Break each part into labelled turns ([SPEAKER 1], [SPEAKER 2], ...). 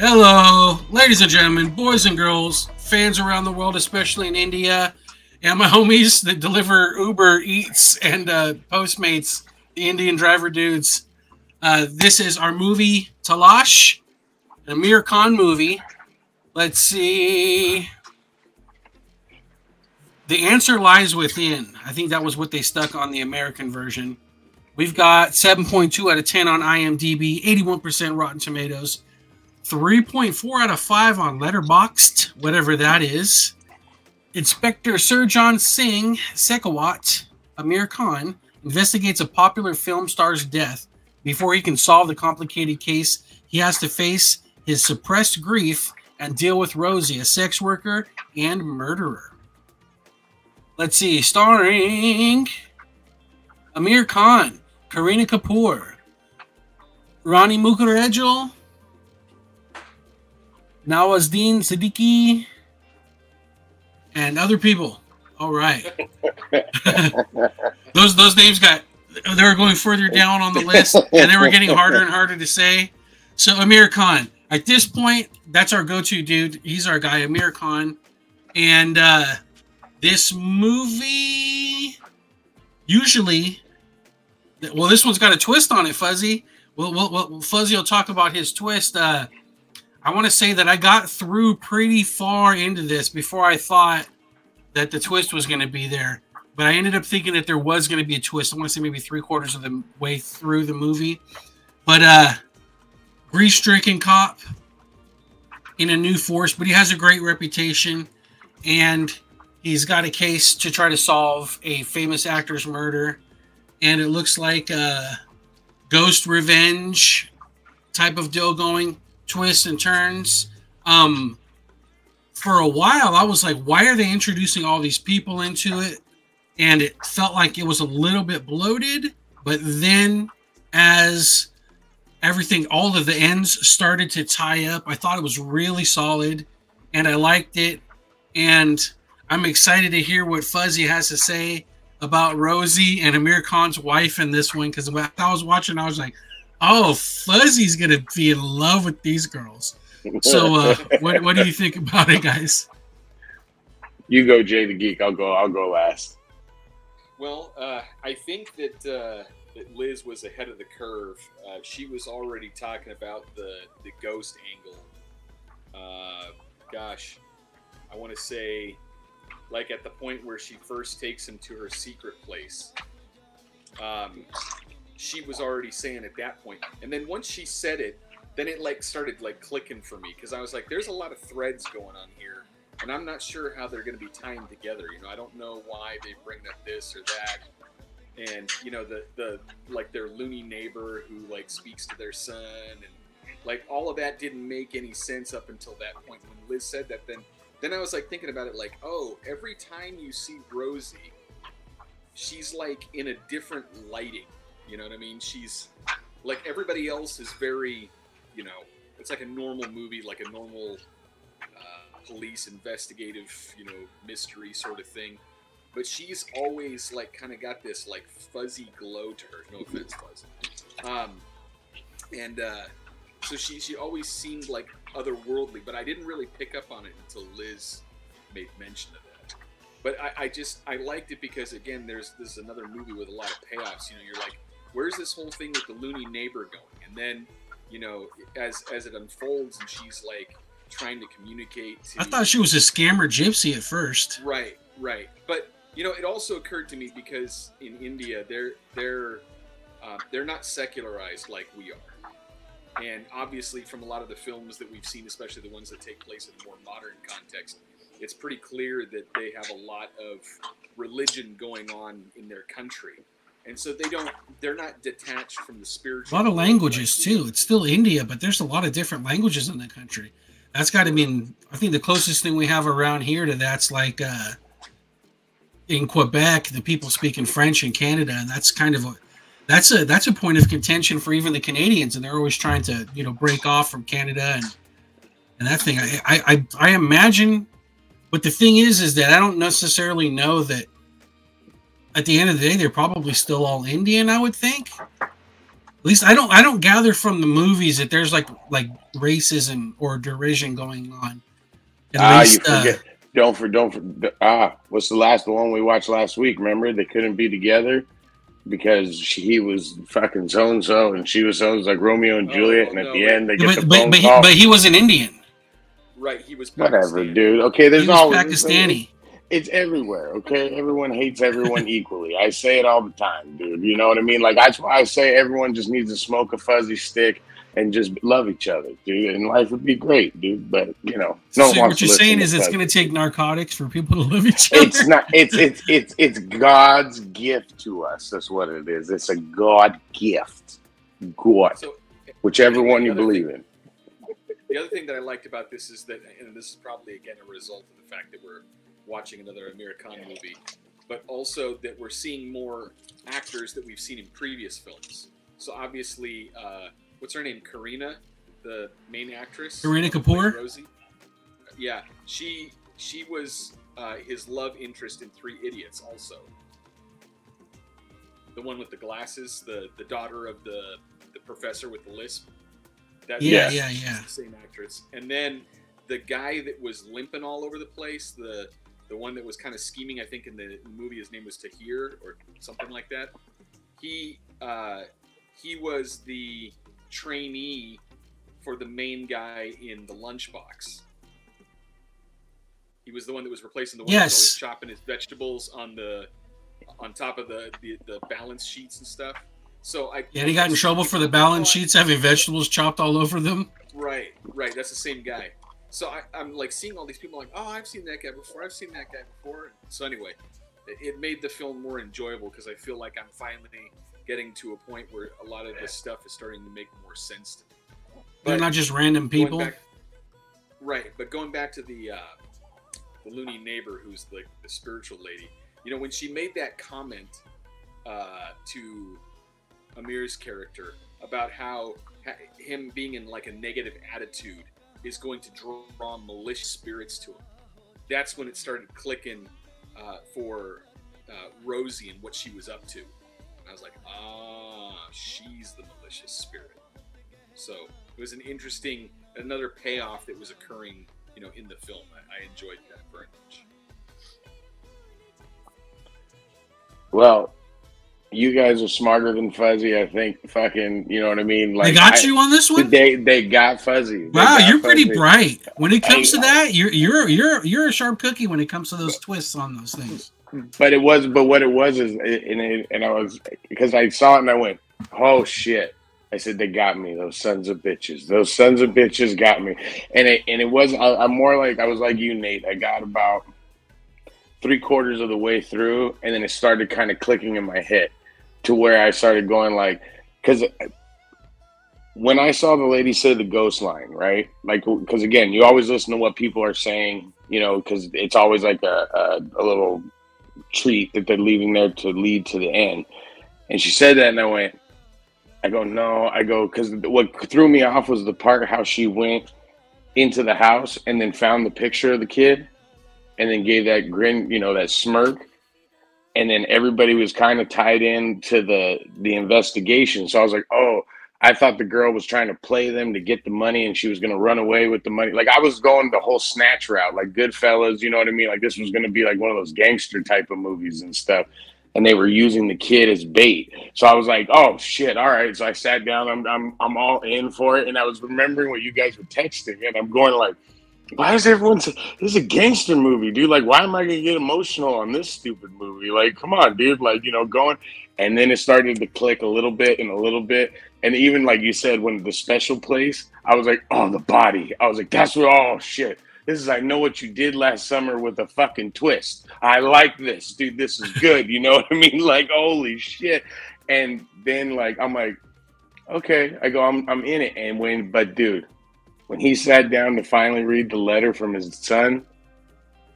[SPEAKER 1] Hello, ladies and gentlemen, boys and girls, fans around the world, especially in India, and my homies that deliver Uber Eats and Postmates, the Indian driver dudes. This is our movie, TALAASH, an Amir Khan movie. Let's see. The answer lies within. I think that was what they stuck on the American version. We've got 7.2 out of 10 on IMDb, 81% Rotten Tomatoes. 3.4 out of 5 on Letterboxd, whatever that is. Inspector Surjan Singh Shekhawat, Amir Khan, investigates a popular film star's death. Before he can solve the complicated case, he has to face his suppressed grief and deal with Rosie, a sex worker and murderer. Let's see, starring Amir Khan, Kareena Kapoor, Rani Mukherjee, Nawazuddin Siddiqui, and other people. All right. those names they were going further down on the list, and they were getting harder and harder to say. So Amir Khan, at this point, that's our go-to dude. He's our guy, Amir Khan. And this movie, usually, well, this one's got a twist on it, Fuzzy. Well, Fuzzy will talk about his twist. I want to say that I got through pretty far into this before I thought that the twist was going to be there. But I ended up thinking that there was going to be a twist. I want to say maybe 3/4 of the way through the movie. But grief-stricken cop in a new force, but he has a great reputation. And he's got a case to try to solve a famous actor's murder. And it looks like a ghost revenge type of deal going. Twists and turns. For a while, I was like, why are they introducing all these people into it? And it felt like it was a little bit bloated. But then as everything, all of the ends started to tie up, I thought it was really solid. And I liked it. And I'm excited to hear what Fuzzy has to say about Rosie and Amir Khan's wife in this one. Because when I was watching, I was like, oh, Fuzzy's going to be in love with these girls. So what do you think about it, guys?
[SPEAKER 2] You go, Jay the Geek. I'll go last.
[SPEAKER 3] Well, I think that Liz was ahead of the curve. She was already talking about the ghost angle. Gosh, I want to say, like at the point where she first takes him to her secret place. She was already saying at that point. And then once she said it, then it like started like clicking for me, because I was like, there's a lot of threads going on here, and I'm not sure how they're going to be tying together. You know, I don't know why they bring up this or that. And you know, the like their loony neighbor who like speaks to their son, and like all of that didn't make any sense up until that point when Liz said that. Then I was like thinking about it like, oh, every time you see Rosie, she's like in a different lighting. You know what I mean? She's like, everybody else is very, you know, it's like a normal movie, like a normal police investigative, you know, mystery sort of thing. But she's always like kind of got this like fuzzy glow to her. No offense, Fuzz. So she always seemed like otherworldly, but I didn't really pick up on it until Liz made mention of that. But I liked it because, again, this is another movie with a lot of payoffs. You know, you're like, where's this whole thing with the loony neighbor going? And then, you know, as it unfolds and she's like trying to communicate to...
[SPEAKER 1] I thought she was a scammer gypsy at first.
[SPEAKER 3] Right. But, you know, it also occurred to me because in India, they're not secularized like we are. And obviously from a lot of the films that we've seen, especially the ones that take place in a more modern context, it's pretty clear that they have a lot of religion going on in their country. And so they're not detached from the spiritual.
[SPEAKER 1] A lot of languages too. It's still India, but there's a lot of different languages in the country. That's got to mean, I think the closest thing we have around here to that's like in Quebec, the people speaking French in Canada, and that's kind of that's a point of contention for even the Canadians, and they're always trying to, you know, break off from Canada and that thing. I imagine, but the thing is that I don't necessarily know that at the end of the day they're probably still all Indian, I would think. At least I don't gather from the movies that there's like racism or derision going on. At least,
[SPEAKER 2] you forget. What's the last one we watched last week? Remember, they couldn't be together because he was fucking so and so, and she was so. It was like Romeo and Juliet, and at the end they get the phone call.
[SPEAKER 1] But he was an Indian.
[SPEAKER 3] Right, he was Pakistani.
[SPEAKER 2] Whatever, dude. Okay, there's always
[SPEAKER 1] Pakistani.
[SPEAKER 2] It's everywhere, okay? Everyone hates everyone equally. I say it all the time, dude. You know what I mean? Like, that's why I say everyone just needs to smoke a fuzzy stick and just love each other, dude. And life would be great, dude. But, you know, no one wants to listen.
[SPEAKER 1] What you're saying is it's going to take narcotics for people to love each other?
[SPEAKER 2] It's not. It's God's gift to us. That's what it is. It's a God gift. God. So, whichever one you believe in.
[SPEAKER 3] The other thing that I liked about this is that, and this is probably, again, a result of the fact that we're watching another Amir Khan movie, but also that we're seeing more actors that we've seen in previous films. So obviously, what's her name? Kareena, the main actress.
[SPEAKER 1] Kareena Kapoor?
[SPEAKER 3] Rosie. Yeah, she was his love interest in Three Idiots also. The one with the glasses, the daughter of the professor with the lisp. That's
[SPEAKER 1] yeah.
[SPEAKER 3] the same actress. And then the guy that was limping all over the place, the one that was kind of scheming, I think in the movie his name was Tahir or something like that. He was the trainee for the main guy in The Lunchbox. He was the one that was replacing the one that was always chopping his vegetables on top of the balance sheets and stuff. So
[SPEAKER 1] he got in trouble for the balance sheets having vegetables chopped all over them.
[SPEAKER 3] Right. That's the same guy. So I'm like seeing all these people like, oh, I've seen that guy before. So anyway, it made the film more enjoyable because I feel like I'm finally getting to a point where a lot of this stuff is starting to make more sense to me.
[SPEAKER 1] They're not just random people.
[SPEAKER 3] But going back to the loony neighbor who's like the spiritual lady, you know, when she made that comment to Amir's character about how him being in like a negative attitude is going to draw malicious spirits to him. That's when it started clicking for Rosie and what she was up to. And I was like, she's the malicious spirit. So it was another payoff that was occurring, you know, in the film. I enjoyed that very much.
[SPEAKER 2] Well, you guys are smarter than Fuzzy, I think. Fucking, you know what I mean? Like,
[SPEAKER 1] they got you on this one.
[SPEAKER 2] They got Fuzzy.
[SPEAKER 1] Wow, you're pretty bright when it comes to that. You're a sharp cookie when it comes to those twists on those things.
[SPEAKER 2] But what it was is, and I was, because I saw it and I went, oh shit! I said they got me. Those sons of bitches. Those sons of bitches got me. And it was. I'm more like I was like you, Nate. I got about 3/4 of the way through, and then it started kind of clicking in my head. To where I started going like, because when I saw the lady say the ghost line, right? Like, because again, you always listen to what people are saying, you know, because it's always like a little treat that they're leaving there to lead to the end. And she said that, and I go, because what threw me off was the part how she went into the house and then found the picture of the kid and then gave that grin, you know, that smirk. And then everybody was kind of tied in to the investigation. So I was like, oh, I thought the girl was trying to play them to get the money and she was going to run away with the money. Like I was going the whole Snatch route, like Goodfellas, you know what I mean? Like this was going to be like one of those gangster type of movies and stuff. And they were using the kid as bait. So I was like, oh shit. All right. So I sat down, I'm all in for it. And I was remembering what you guys were texting and I'm going like, why is everyone say this is a gangster movie, dude? Like, why am I gonna get emotional on this stupid movie? Like, come on, dude. Like, you know, going. And then it started to click a little bit. And even like you said, when the special place, I was like, oh, the body. I was like, that's what. Oh shit. This is I know what you did last summer with a fucking twist. I like this, dude. This is good. You know what I mean? Like, holy shit. And then like I'm like, okay. I go, I'm in it. But dude. When he sat down to finally read the letter from his son,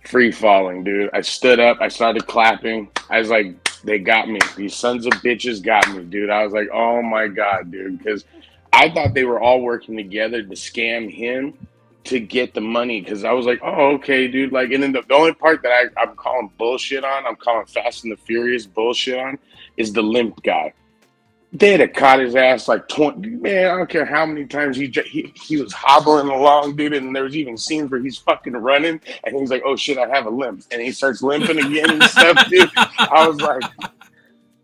[SPEAKER 2] free falling, dude. I stood up. I started clapping. I was like, they got me. These sons of bitches got me, dude. I was like, oh, my God, dude. Because I thought they were all working together to scam him to get the money. Because I was like, oh, okay, dude. Like, and then the only part that I'm calling bullshit on, I'm calling Fast and the Furious bullshit on, is the limp guy. They'd have caught his ass like 20. Man, I don't care how many times he was hobbling along, dude. And there was even scenes where he's fucking running, and he's like, "Oh shit, I have a limp," and he starts limping again and stuff, dude. I was like,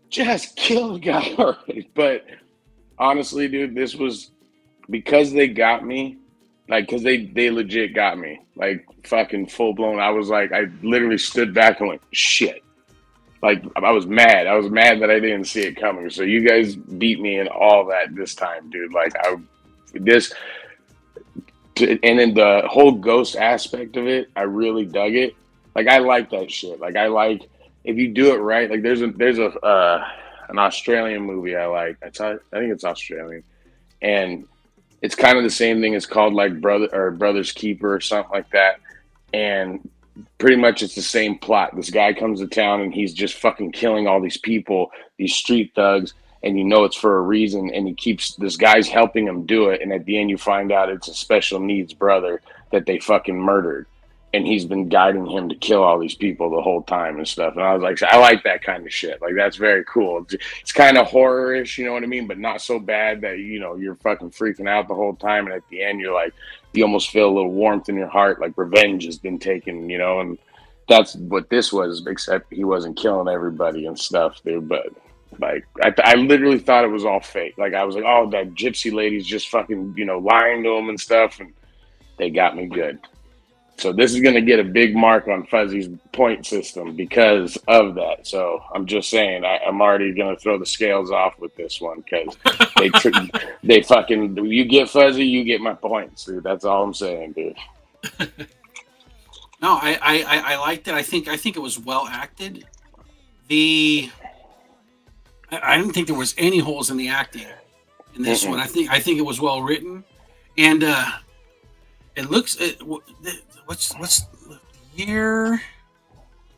[SPEAKER 2] just kill the guy already. But honestly, dude, this was because they got me, like, because they legit got me, like, fucking full blown. I was like, I literally stood back and went, shit. Like, I was mad. I was mad that I didn't see it coming. So you guys beat me in all that this time, dude. Like, and then the whole ghost aspect of it, I really dug it. Like, I like that shit. Like, I like, if you do it right, like, there's an Australian movie I like. I think it's Australian. And it's kind of the same thing. It's called, like, Brother's Keeper or something like that. And pretty much it's the same plot. This guy comes to town and he's just fucking killing all these people, these street thugs, and you know it's for a reason, and this guy's helping him do it, and at the end you find out it's a special needs brother that they fucking murdered, and he's been guiding him to kill all these people the whole time and stuff. And I was like, I like that kind of shit. Like, that's very cool. It's kind of horror-ish, you know what I mean, but not so bad that, you know, you're fucking freaking out the whole time, and at the end you're like, you almost feel a little warmth in your heart, like revenge has been taken, you know. And that's what this was, except he wasn't killing everybody and stuff, dude. But like, I literally thought it was all fake. Like, I was like, oh, that gypsy lady's just fucking, you know, lying to him and stuff, and they got me good. So this is going to get a big mark on Fuzzy's point system because of that. So I'm just saying, I'm already going to throw the scales off with this one because they fucking, you get Fuzzy, you get my points, dude. That's all I'm saying, dude.
[SPEAKER 1] No, I liked it. I think it was well acted. I didn't think there was any holes in the acting in this one. I think it was well written, and it looks. What's the year?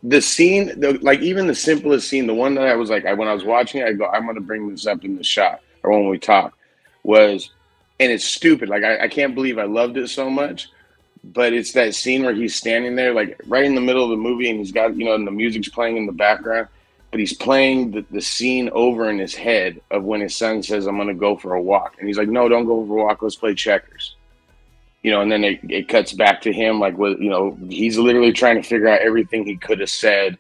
[SPEAKER 2] The scene, like even the simplest scene, the one that I was like, when I was watching it, I go, I'm going to bring this up in the shot or when we talk, and it's stupid. Like, I can't believe I loved it so much, but it's that scene where he's standing there, like right in the middle of the movie, and he's got, you know, and the music's playing in the background, but he's playing the scene over in his head of when his son says, I'm going to go for a walk. And he's like, no, don't go for a walk. Let's play checkers. You know, and then it cuts back to him, like, with, you know, he's literally trying to figure out everything he could have said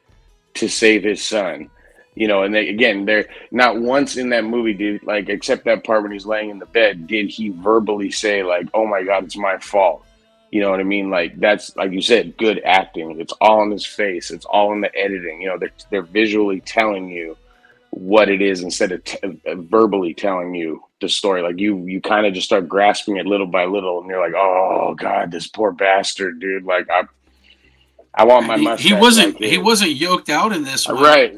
[SPEAKER 2] to save his son. You know, and they're not once in that movie, dude, like, except that part when he's laying in the bed, did he verbally say, like, oh my God, it's my fault. You know what I mean? Like, that's, like you said, good acting. It's all in his face. It's all in the editing. You know, they're visually telling you what it is instead of verbally telling you the story. Like, you kind of just start grasping it little by little, and you're like, oh God, this poor bastard, dude. Like, I want my mustache.
[SPEAKER 1] He wasn't yoked out in this one.
[SPEAKER 2] Right.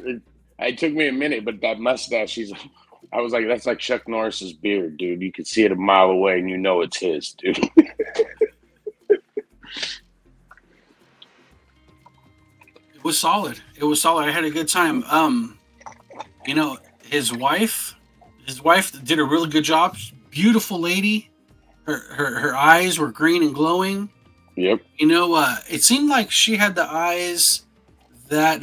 [SPEAKER 2] It took me a minute, but that mustache, I was like, that's like Chuck Norris's beard, dude. You could see it a mile away, and you know it's his, dude.
[SPEAKER 1] It was solid. I had a good time. You know, his wife did a really good job. Beautiful lady. Her eyes were green and glowing.
[SPEAKER 2] Yep.
[SPEAKER 1] You know, it seemed like she had the eyes that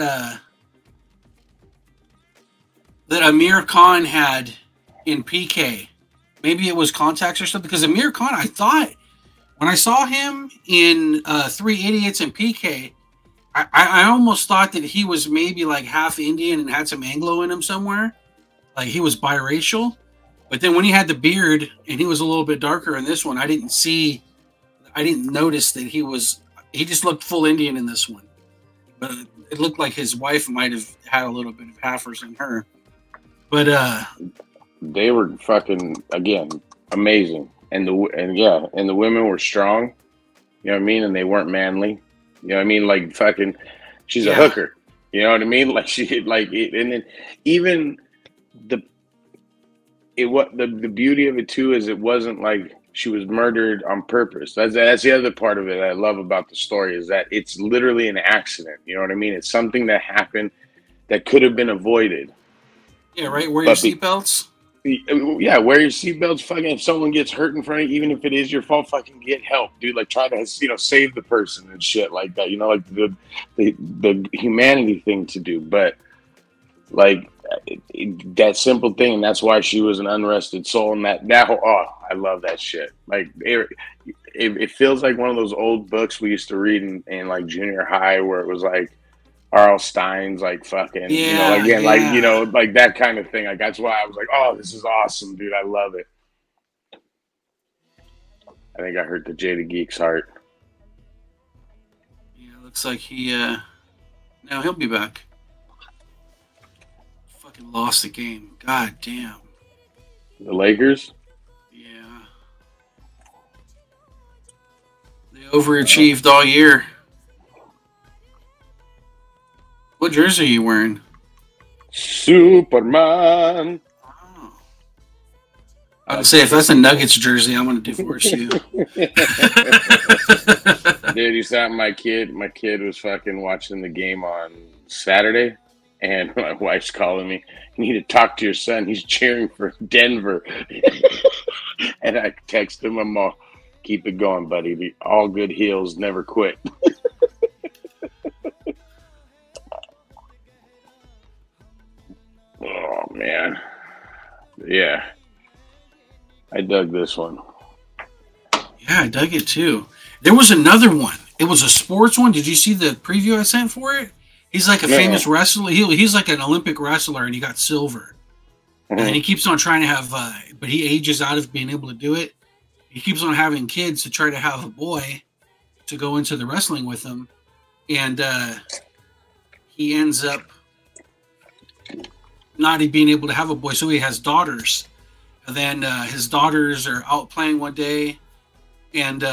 [SPEAKER 1] Amir Khan had in PK. Maybe it was contacts or something. Because Amir Khan, I thought, when I saw him in Three Idiots and PK, I almost thought that he was maybe like half Indian and had some Anglo in him somewhere. Like, he was biracial. But then when he had the beard and he was a little bit darker in this one, I didn't notice that he just looked full Indian in this one. But it looked like his wife might have had a little bit of Haffers in her. But
[SPEAKER 2] they were fucking, again, amazing. And the women were strong. You know what I mean? And they weren't manly. You know what I mean? Like, fucking, she's a hooker. You know what I mean? Like, and then even the beauty of it too is it wasn't like she was murdered on purpose. That's the other part of it I love about the story, is that it's literally an accident. You know what I mean? It's something that happened that could have been avoided.
[SPEAKER 1] Yeah, right. Wear your seatbelts.
[SPEAKER 2] Yeah, wear your seatbelts. Fucking, if someone gets hurt in front of you, even if it is your fault, fucking get help, dude. Like, try to, you know, save the person and shit like that. You know, like the humanity thing to do. But like, that simple thing, and that's why she was an unrested soul. And that whole, oh, I love that shit. Like it feels like one of those old books we used to read in like junior high, where it was like R.L. Stein's like fucking, you know, again, like, you know, like that kind of thing. Like that's why I was like, oh, this is awesome, dude. I love it. I think I hurt the Jada Geek's heart.
[SPEAKER 1] Yeah, looks like he now he'll be back. Fucking lost the game. God damn.
[SPEAKER 2] The Lakers?
[SPEAKER 1] Yeah. They overachieved all year. What jersey are you wearing?
[SPEAKER 2] Superman.
[SPEAKER 1] Oh. I would say if that's a Nuggets jersey, I'm going to divorce you.
[SPEAKER 2] Dude, you saw my kid. My kid was fucking watching the game on Saturday, and my wife's calling me. You need to talk to your son. He's cheering for Denver. And I text him, I'm all, keep it going, buddy. All good heels never quit. Oh, man. Yeah. I dug this one.
[SPEAKER 1] Yeah, I dug it too. There was another one. It was a sports one. Did you see the preview I sent for it? He's like a famous wrestler. He's like an Olympic wrestler, and he got silver. Mm-hmm. And he keeps on trying to have, but he ages out of being able to do it. He keeps on having kids to try to have a boy to go into the wrestling with him. And he ends up not being able to have a boy, so he has daughters. And then his daughters are out playing one day, and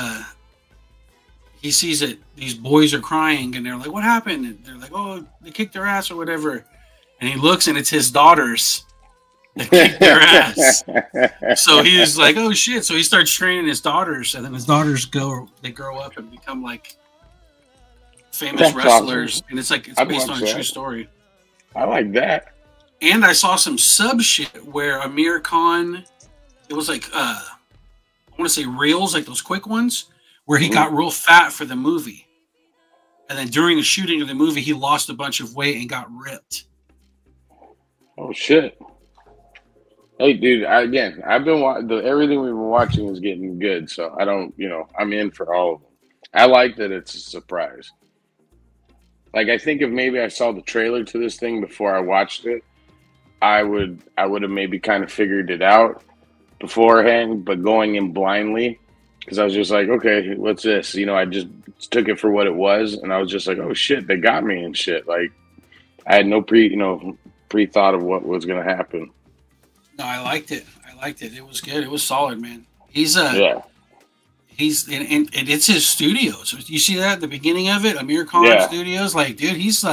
[SPEAKER 1] he sees that these boys are crying, and they're like, what happened? And they're like, oh, they kicked their ass or whatever. And he looks, and it's his daughters that kicked their ass. So he's like, oh, shit. So he starts training his daughters, and then his daughters grow up and become, like, famous wrestlers. Awesome. And it's like, it's based on a true story.
[SPEAKER 2] I like that.
[SPEAKER 1] And I saw some sub shit where Amir Khan, it was like, I want to say reels, like those quick ones, where he got real fat for the movie. And then during the shooting of the movie, he lost a bunch of weight and got ripped.
[SPEAKER 2] Oh, shit. Hey, dude, I've been everything we've been watching is getting good. So I don't, you know, I'm in for all of them. I like that it's a surprise. Like, I think if maybe I saw the trailer to this thing before I watched it, I would have maybe kind of figured it out beforehand, but going in blindly, because I was just like, okay, what's this? You know, I just took it for what it was, and I was just like, oh shit, they got me and shit. Like, I had no pre-thought of what was gonna happen.
[SPEAKER 1] No, I liked it. It was good. It was solid, man. He's He's and it's his studios. You see that at the beginning of it, Amir Khan Studios. Like, dude, he's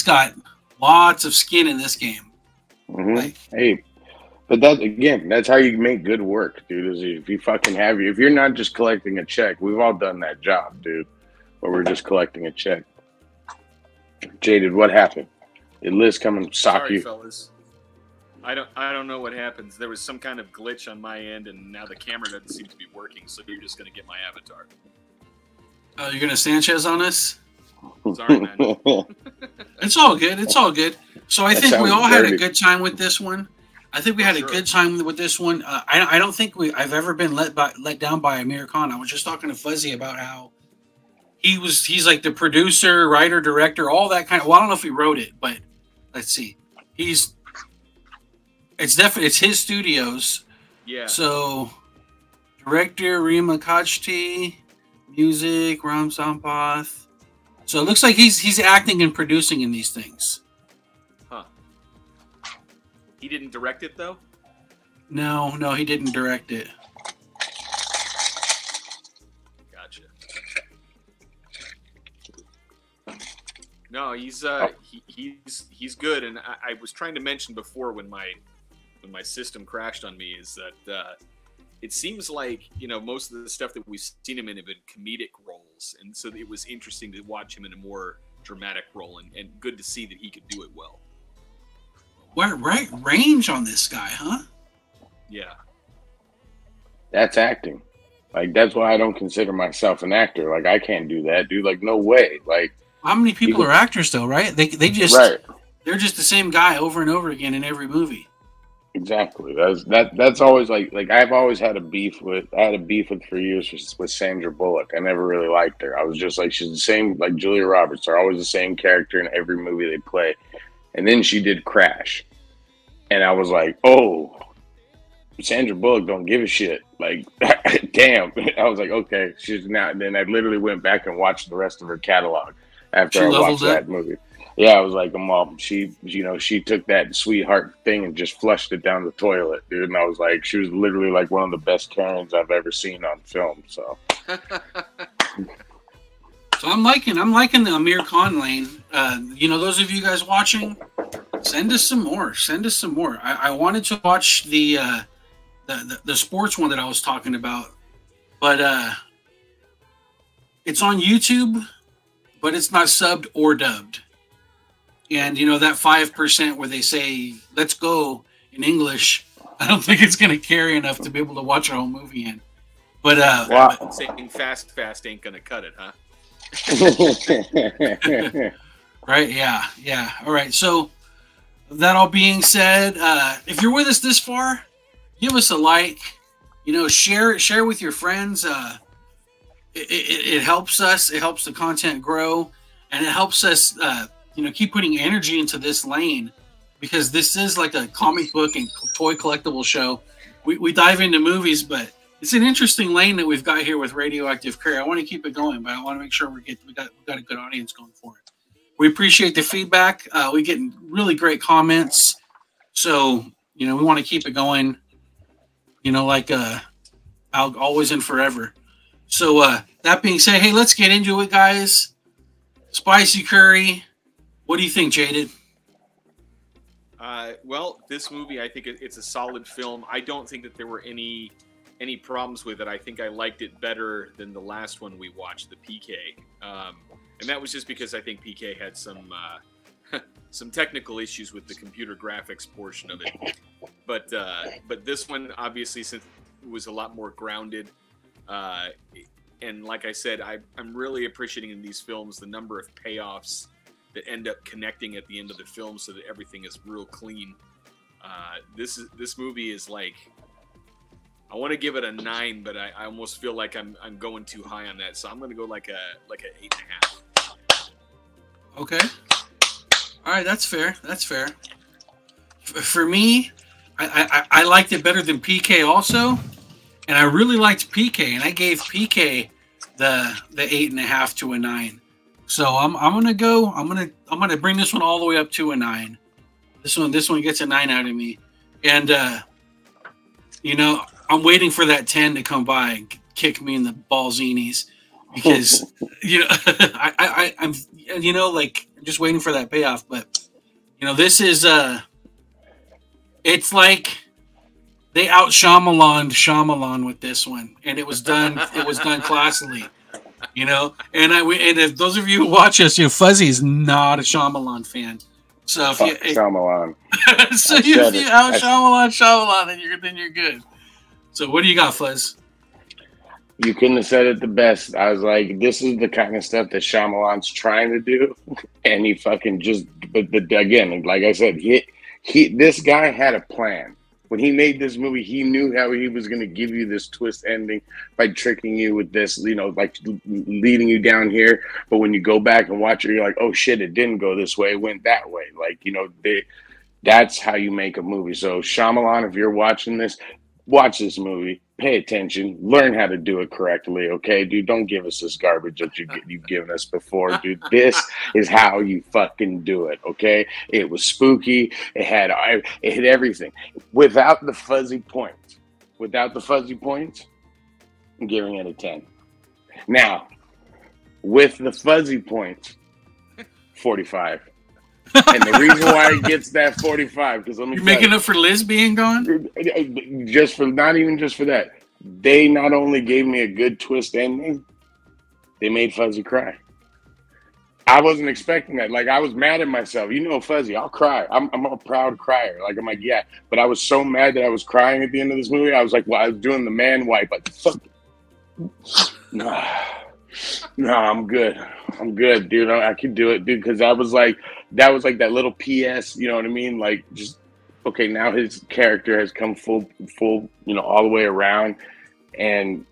[SPEAKER 1] got lots of skin in this game.
[SPEAKER 2] Mm-hmm.
[SPEAKER 1] Like,
[SPEAKER 2] hey, but that's how you make good work, dude. Is if you fucking have if you're not just collecting a check. We've all done that job, dude, where we're just collecting a check. Jaded, what happened? Did Liz come and sock you?
[SPEAKER 3] Fellas. I don't know what happens. There was some kind of glitch on my end, and now the camera doesn't seem to be working. So you're just gonna get my avatar.
[SPEAKER 1] Oh, you're gonna Sanchez on us?
[SPEAKER 3] Sorry, man.
[SPEAKER 1] It's all good. It's all good. So I think we all had a good time with this one. I think we had a good time with this one. I don't think I've ever been let down by Amir Khan. I was just talking to Fuzzy about how he's like the producer, writer, director, all that kind of. Well, I don't know if he wrote it, but let's see. It's his studios.
[SPEAKER 3] Yeah.
[SPEAKER 1] So director Reema, Kagti, music Ram Sampath. So it looks like he's acting and producing in these things.
[SPEAKER 3] Huh. He didn't direct it though?
[SPEAKER 1] No, he didn't direct it.
[SPEAKER 3] Gotcha. No, he's good, and I was trying to mention before when my system crashed on me is that it seems like, you know, most of the stuff that we've seen him in have been comedic roles, and so it was interesting to watch him in a more dramatic role, and good to see that he could do it well.
[SPEAKER 1] What right range on this guy, huh?
[SPEAKER 3] Yeah.
[SPEAKER 2] That's acting. Like, that's why I don't consider myself an actor. Like, I can't do that, dude. Like, no way. Like,
[SPEAKER 1] how many people are actors though, right? They they're just the same guy over and over again in every movie.
[SPEAKER 2] Exactly. That's always like I've always had a beef with for years with Sandra Bullock. I never really liked her. I was just like, she's the same, like Julia Roberts. They're always the same character in every movie they play. And then she did Crash, and I was like, oh, Sandra Bullock don't give a shit. Like, damn. I was like, okay, she's not. And then I literally went back and watched the rest of her catalog after I watched that movie. Yeah, I was like, Mom, she took that sweetheart thing and just flushed it down the toilet, dude. And I was like, she was literally like one of the best Karens I've ever seen on film. So,
[SPEAKER 1] I'm liking the Amir Khan lane. Those of you guys watching, send us some more. I wanted to watch the sports one that I was talking about, but it's on YouTube, but it's not subbed or dubbed. And, that 5% where they say, let's go in English, I don't think it's going to carry enough to be able to watch a whole movie in. But,
[SPEAKER 3] wow. Saying fast ain't going to cut it, huh?
[SPEAKER 1] Right? Yeah. All right. So, that all being said, if you're with us this far, give us a like, share with your friends. It helps us. It helps the content grow, and it helps us, keep putting energy into this lane, because this is like a comic book and toy collectible show. We dive into movies, but it's an interesting lane that we've got here with Radioactive Curry. I want to keep it going, but I want to make sure we got a good audience going for it. We appreciate the feedback. We get really great comments. So, we want to keep it going, like always and forever. So that being said, hey, let's get into it, guys. Spicy curry. What do you think, Jaded?
[SPEAKER 3] Well, this movie, I think it's a solid film. I don't think that there were any problems with it. I think I liked it better than the last one we watched, the PK. And that was just because I think PK had some technical issues with the computer graphics portion of it. But this one, obviously, since it was a lot more grounded, and like I said, I'm really appreciating in these films the number of payoffs that end up connecting at the end of the film, so that everything is real clean. This movie is like, I want to give it a 9, but I almost feel like I'm going too high on that, so I'm going to go like a 8.5.
[SPEAKER 1] Okay. All right, that's fair. For me, I liked it better than PK also, and I really liked PK, and I gave PK the 8.5 to a 9. So I'm gonna bring this one all the way up to a 9. This one gets a 9 out of me, and I'm waiting for that 10 to come by and kick me in the ballsinis, because I'm just waiting for that payoff. But this is it's like they out Shyamalan with this one, and it was done classily. And if those of you who watch us, Fuzzy is not a Shyamalan fan. So if
[SPEAKER 2] Shyamalan.
[SPEAKER 1] So if you out Shyamalan, then you're good. So what do you got, Fuzz?
[SPEAKER 2] You couldn't have said it the best. I was like, this is the kind of stuff that Shyamalan's trying to do, and he fucking just. But again, like I said, this guy had a plan. When he made this movie, he knew how he was going to give you this twist ending by tricking you with this, like leading you down here. But when you go back and watch it, you're like, oh shit, it didn't go this way, it went that way. Like, that's how you make a movie. So Shyamalan, if you're watching this, watch this movie, pay attention, learn how to do it correctly, okay? Dude, don't give us this garbage that you've given us before, dude. This is how you fucking do it, okay? It was spooky. It had everything. Without the fuzzy points, I'm giving it a 10. Now, with the fuzzy points, 45. And the reason why it gets that 45, because let me. You're
[SPEAKER 1] making up for Liz being gone?
[SPEAKER 2] Not even just for that. They not only gave me a good twist ending, they made Fuzzy cry. I wasn't expecting that. Like, I was mad at myself. Fuzzy, I'll cry. I'm a proud crier. Like, I'm like, yeah. But I was so mad that I was crying at the end of this movie. I was like, well, I was doing the man wipe. Like, fuck. No, I'm good. I'm good, dude. I can do it, dude. Because I was like, that was like that little PS, you know what I mean? Like, just okay, now his character has come full, you know, all the way around, and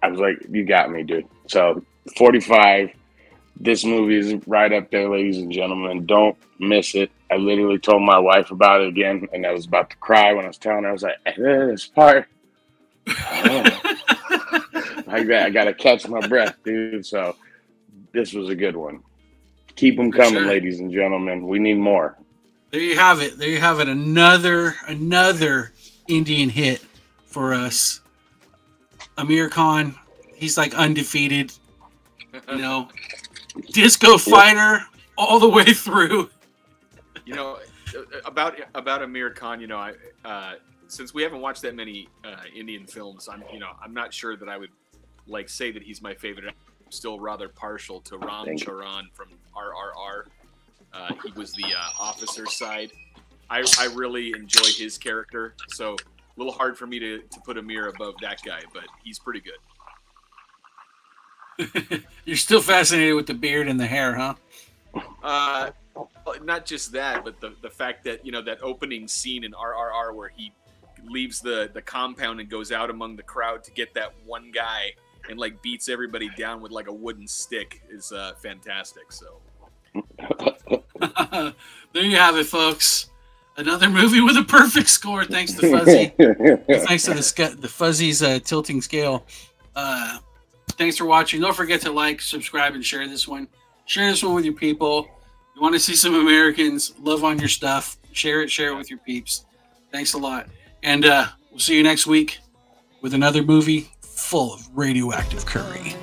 [SPEAKER 2] I was like, you got me, dude. So 45. This movie is right up there, ladies and gentlemen. Don't miss it. I literally told my wife about it again, and I was about to cry when I was telling her. I was like, this part. I got to catch my breath, dude. So this was a good one. Keep them coming, ladies and gentlemen. We need more.
[SPEAKER 1] There you have it. There you have it. Another Indian hit for us. Amir Khan, he's like undefeated. You know, disco fighter all the way through.
[SPEAKER 3] You know, about Amir Khan, you know, since we haven't watched that many Indian films, I'm not sure that I would like say that he's my favorite. I'm still rather partial to Ram Charan from RRR. He was the officer side. I really enjoy his character, so a little hard for me to put Amir above that guy, but he's pretty good.
[SPEAKER 1] You're still fascinated with the beard and the hair, huh?
[SPEAKER 3] Not just that, but the fact that, you know, that opening scene in RRR where he leaves the compound and goes out among the crowd to get that one guy and like beats everybody down with like a wooden stick is fantastic. So
[SPEAKER 1] there you have it, folks. Another movie with a perfect score, thanks to Fuzzy. Thanks to the Fuzzy's tilting scale. Thanks for watching. Don't forget to like, subscribe, and share this one. Share this one with your people. You want to see some Americans love on your stuff, share it with your peeps. Thanks a lot. And we'll see you next week with another movie full of radioactive curry.